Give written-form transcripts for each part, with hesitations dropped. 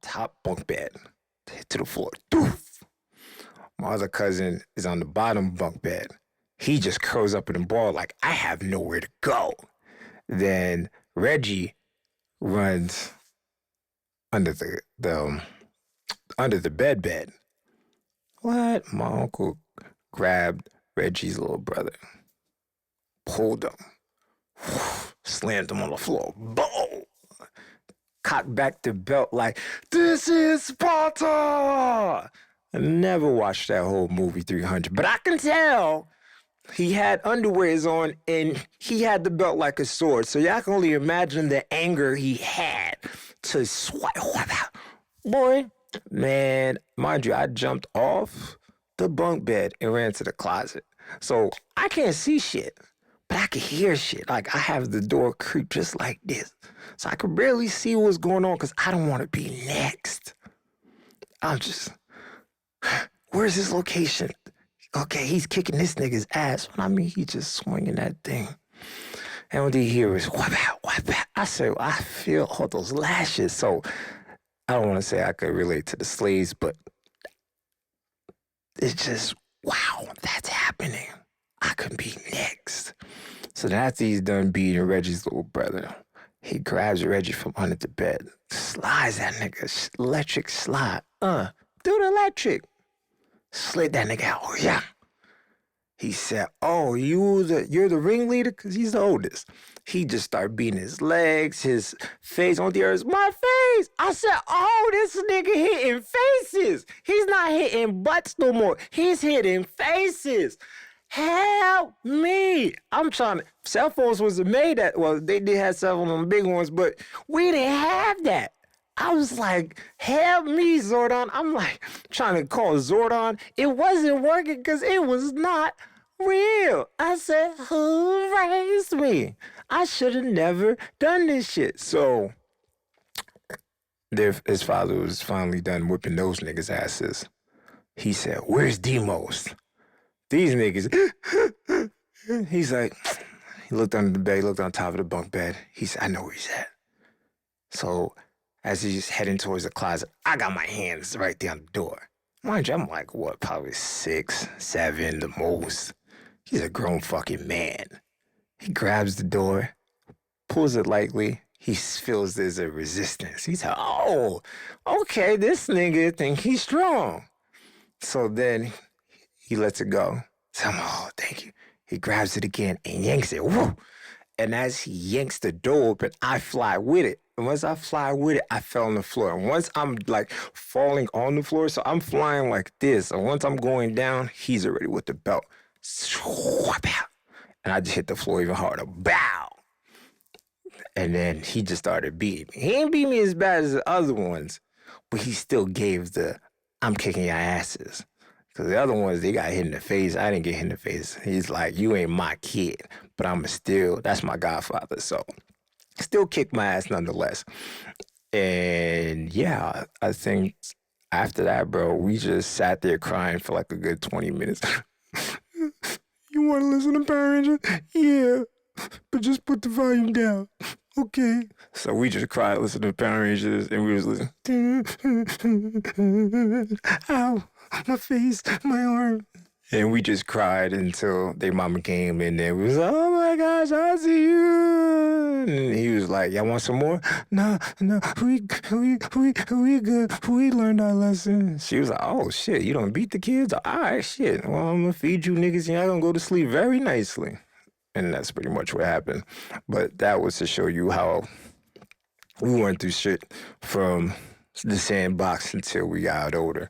top bunk bed, hit to the floor. Doof. My other cousin is on the bottom bunk bed. He just curls up in the ball like, I have nowhere to go. Then Reggie runs under the under the bed. What? My uncle grabbed Reggie's little brother, pulled him, slammed him on the floor. Boom! Cocked back the belt like, this is Sparta! I never watched that whole movie 300, but I can tell he had underwears on and he had the belt like a sword. So y'all can only imagine the anger he had to swipe. Boy, man, mind you, I jumped off the bunk bed and ran to the closet. So I can't see shit, but I can hear shit. Like I have the door creep just like this. So I could barely see what's going on because I don't want to be next. I'm just, where's his location? Okay, he's kicking this nigga's ass. When I mean, he just swinging that thing. And what he hear is, whap out, whap out. I said, I feel all those lashes. So I don't want to say I could relate to the slaves, but it's just, wow, that's happening. I could be next. So then after he's done beating Reggie's little brother, he grabs Reggie from under the bed, slides that nigga, electric slide. Do the electric. Slid that nigga out. Oh, yeah. He said, oh, you're the ringleader? Because he's the oldest. He just started beating his legs, his face on the earth. My face! I said, oh, this nigga hitting faces. He's not hitting butts no more. He's hitting faces. Help me. I'm trying to, cell phones was made at, well, they did have cell phones on the big ones, but we didn't have that. I was like, help me, Zordon. I'm like trying to call Zordon. It wasn't working because it was not real. I said, who raised me? I should have never done this shit. So his father was finally done whipping those niggas' asses. He said, where's Demos? These niggas. He's like, he looked under the bed, he looked on top of the bunk bed. He said, I know where he's at. So as he's heading towards the closet, I got my hands right there on the door. Mind you, I'm like, what, probably 6, 7 the most. He's a grown fucking man. He grabs the door, pulls it lightly. He feels there's a resistance. He's like, oh, okay, this nigga think he's strong. So then he lets it go. So I'm, oh, thank you. He grabs it again and yanks it. Woo! And as he yanks the door open, I fly with it. And once I fly with it, I fell on the floor. And once I'm like falling on the floor, so I'm flying like this. And once I'm going down, he's already with the belt. And I just hit the floor even harder. Bow! And then he just started beating me. He didn't beat me as bad as the other ones, but he still gave the, I'm kicking your asses. Because the other ones, they got hit in the face. I didn't get hit in the face. He's like, you ain't my kid, but I'm still, that's my godfather. So still kick my ass nonetheless. And yeah, I think after that, bro, we just sat there crying for like a good 20 minutes. You want to listen to Power Rangers? Yeah, but just put the volume down. Okay. So we just cried listening to Power Rangers and we was listening. Ow, my face, my arm. And we just cried until their mama came in there. We was like, oh my gosh, I see you. And he was like, y'all want some more? No, we good. We learned our lesson. She was like, oh shit, you don't beat the kids? All right, shit. Well, I'm gonna feed you niggas and y'all gonna go to sleep very nicely. And that's pretty much what happened. But that was to show you how we went through shit from the sandbox until we got older.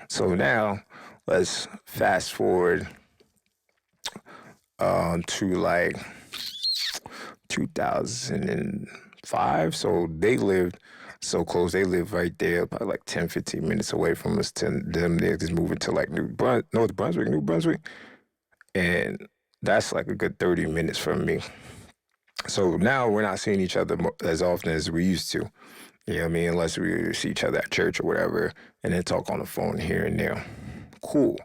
So now, let's fast forward to like 2005. So they lived so close. They lived right there, probably like 10, 15 minutes away from us. To them, they just moving to like New Brunswick. And that's like a good 30 minutes from me. So now we're not seeing each other as often as we used to. You know what I mean? Unless we see each other at church or whatever, and then talk on the phone here and there. Cool.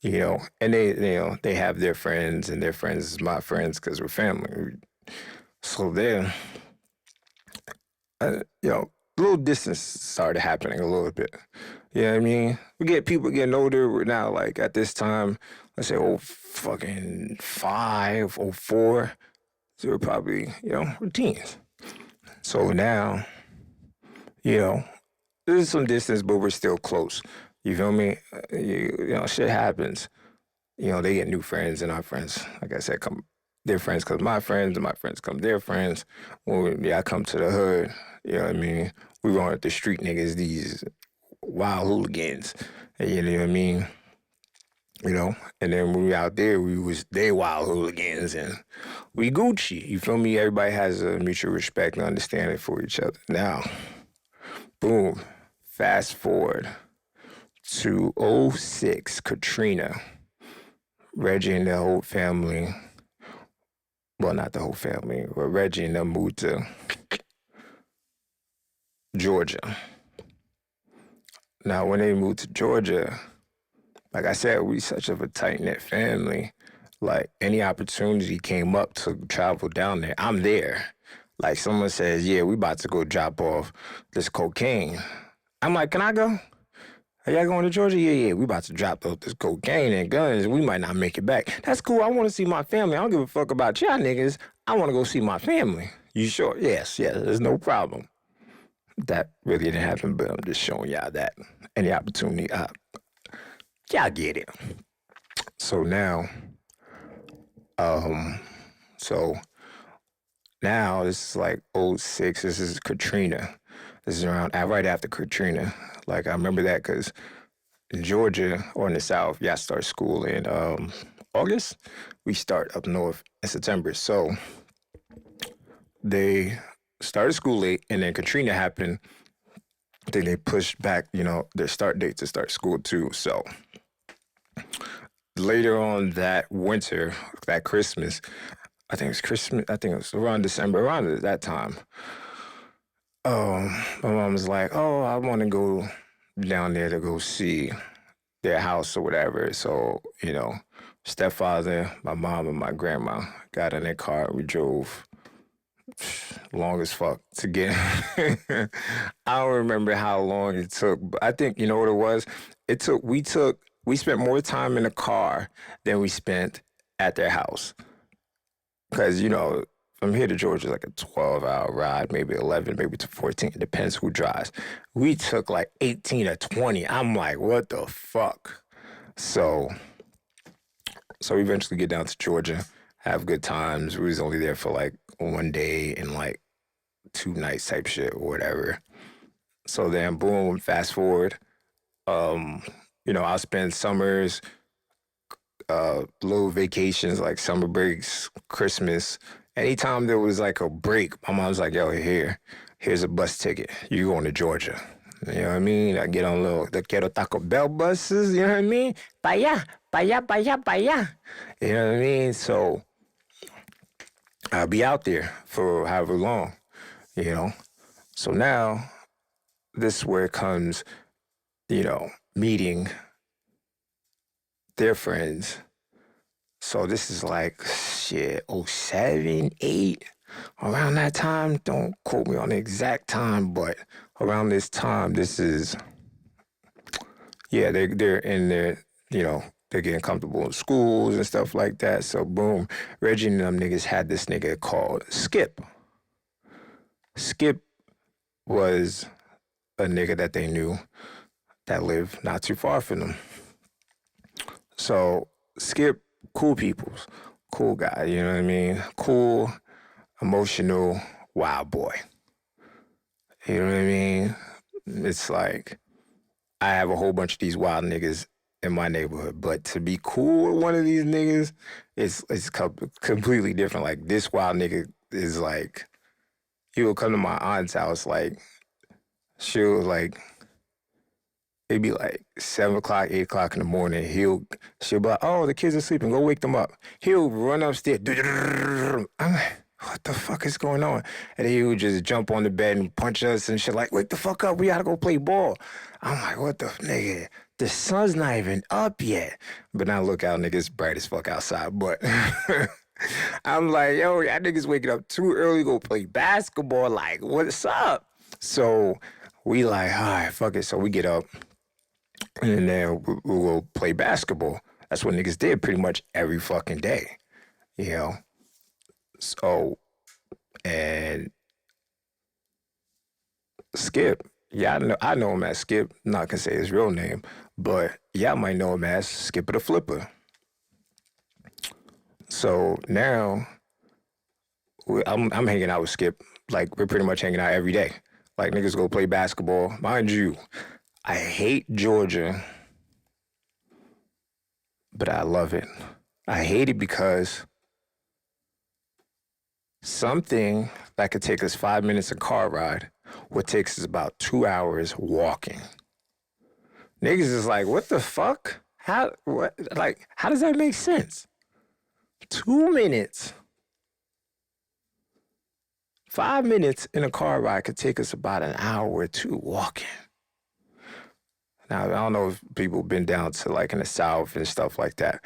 You know, and they have their friends, and their friends is my friends because we're family. So then, a little distance started happening a little bit. You know what I mean? We get people getting older. We're now like at this time, let's say, oh, fucking 5, oh, 4. So we're probably, we're teens. So now, you know, there's some distance, but we're still close. You feel me? Shit happens. They get new friends, and our friends, like I said, come their friends come my friends, and my friends come their friends. I come to the hood, you know what I mean? We run with the street niggas, these wild hooligans, you know what I mean? And then when we out there, we was they wild hooligans, and we Gucci. You feel me? Everybody has a mutual respect and understanding for each other. Now, boom, fast forward to '06, Katrina. Reggie and the whole family, well, not the whole family, but Reggie and them moved to Georgia. Now, when they moved to Georgia, like I said, we such of a tight-knit family. Like, any opportunity came up to travel down there, I'm there. Like, someone says, yeah, we about to go drop off this cocaine. I'm like, can I go? Are y'all going to Georgia? Yeah, we about to drop off this cocaine and guns. We might not make it back. That's cool. I want to see my family. I don't give a fuck about y'all niggas. I want to go see my family. You sure? Yes, there's no problem. That really didn't happen, but I'm just showing y'all that. Any opportunity, y'all get it. So now, so now this is like '06. This is Katrina. This is around right after Katrina. Like, I remember that because in Georgia or in the South, y'all start school in August. We start up north in September. So they started school late, and then Katrina happened. Then they pushed back, their start date to start school too. So later on that winter, that Christmas, I think it was Christmas. I think it was around December, around that time. My mom was like, "Oh, I want to go down there to go see their house or whatever." So, stepfather, my mom, and my grandma got in their car. We drove long as fuck to get. I don't remember how long it took, but I think you know what it was. We spent more time in the car than we spent at their house because from here to Georgia is like a 12-hour ride, maybe 11, maybe to 14. It depends who drives. We took like 18 or 20. I'm like, what the fuck? So we eventually get down to Georgia, have good times. We was only there for like one day and like 2 nights type shit or whatever. So then, boom, fast forward. I'll spend summers, little vacations like summer breaks, Christmas. Anytime there was like a break, my mom's like, yo, here's a bus ticket. You going to Georgia. You know what I mean? I get on the Quiero Taco Bell buses, you know what I mean? Pa allá, pa allá, pa allá, pa allá. You know what I mean? So I'll be out there for however long, So now, this is where it comes, meeting their friends. So this is like, shit, '07, '08, around that time. Don't quote me on the exact time, but around this time, this is, yeah, they're in there, they're getting comfortable in schools and stuff like that. So boom, Reggie and them niggas had this nigga called Skip. Skip was a nigga that they knew that lived not too far from them. So Skip, cool peoples, cool guy, you know what I mean? Cool, emotional, wild boy. You know what I mean? It's like, I have a whole bunch of these wild niggas in my neighborhood, but to be cool with one of these niggas, it's completely different. Like, this wild nigga is like, he will come to my aunt's house, like, she'll like, it'd be like 7 o'clock, 8 o'clock in the morning. She'll be like, oh, the kids are sleeping. Go wake them up. He'll run upstairs. I'm like, what the fuck is going on? And then he would just jump on the bed and punch us and shit like, wake the fuck up. We gotta go play ball. I'm like, what the nigga? The sun's not even up yet. But now look out, nigga, it's bright as fuck outside. But I'm like, yo, y'all niggas waking up too early to go play basketball. Like, what's up? So we like, all right, fuck it. So we get up and then we will play basketball. That's what niggas did pretty much every fucking day, you know? So, and Skip, yeah, I know him as Skip. Not gonna say his real name, but y'all might know him as Skipper the Flipper. So now I'm hanging out with Skip. Like we're pretty much hanging out every day. Like niggas go play basketball. Mind you, I hate Georgia, but I love it. I hate it because something that could take us 5 minutes a car ride what takes us about 2 hours walking. Niggas is like, what the fuck? How what like how does that make sense? 2 minutes. 5 minutes in a car ride could take us about an hour or two walking. Now I don't know if people been down to like in the South and stuff like that.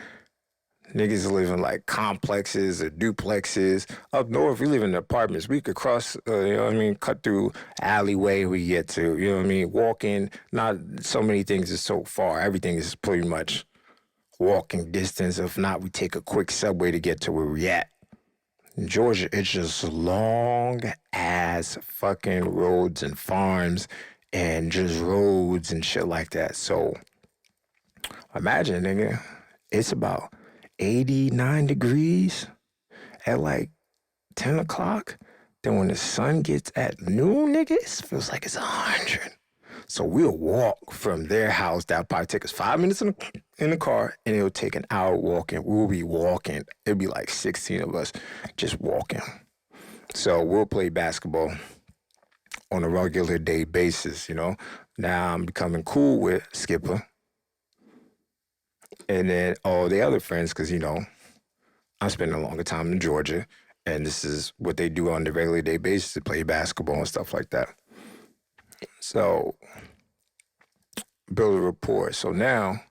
Niggas live in like complexes or duplexes. Up north, we live in apartments. We could cross, you know what I mean, cut through alleyway we get to, you know what I mean, walking. Not so many things is so far. Everything is pretty much walking distance. If not, we take a quick subway to get to where we at. In Georgia, it's just long ass fucking roads and farms and just roads and shit like that. So imagine, nigga, it's about 89 degrees at like 10 o'clock. Then when the sun gets at noon, nigga, it feels like it's 100. So we'll walk from their house. That'll probably take us 5 minutes in the car, and it'll take an hour walking. We'll be walking. It'll be like 16 of us just walking. So we'll play basketball on a regular day basis, you know. Now I'm becoming cool with Skipper and then all the other friends, because, you know, I'm spending a longer time in Georgia, and this is what they do on the regular day basis to play basketball and stuff like that. So build a rapport. So now,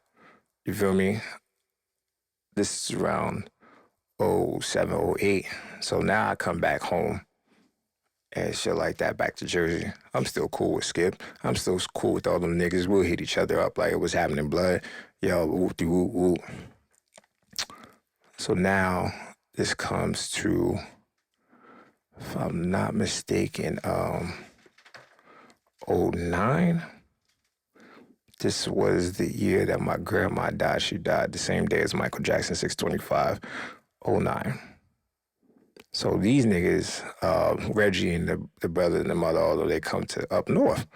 you feel me? This is around '07, '08. So now I come back home and shit like that back to Jersey. I'm still cool with Skip. I'm still cool with all them niggas. We'll hit each other up like it was happening blood. Yo, whoop de whoop whoop. So now this comes to, if I'm not mistaken, '09. This was the year that my grandma died. She died the same day as Michael Jackson, 6/25, '09. So these niggas, Reggie and the brother and the mother, although they come to up north.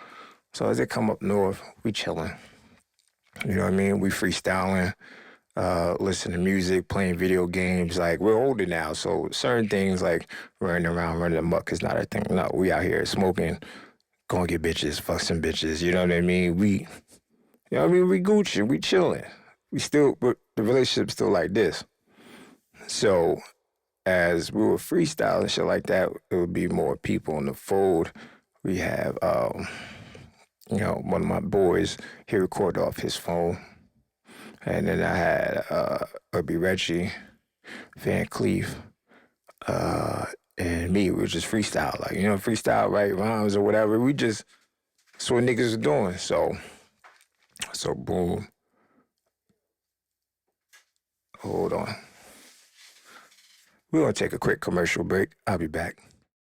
So as they come up north, we chilling. You know what I mean? We freestyling, listening to music, playing video games. Like we're older now, so certain things like running around, running amok is not a thing. No, we out here smoking, going to get bitches, fuck some bitches. You know what I mean? You know what I mean? We Gucci, we chilling. We still, but the relationship's still like this. So as we were freestyling shit like that, it would be more people in the fold. We have, you know, one of my boys, he recorded off his phone. And then I had, it'd be Reggie, Van Cleef, and me. We were just freestyle, like, you know, freestyle, write rhymes or whatever. That's what niggas are doing. So boom. Hold on. We're going to take a quick commercial break. I'll be back.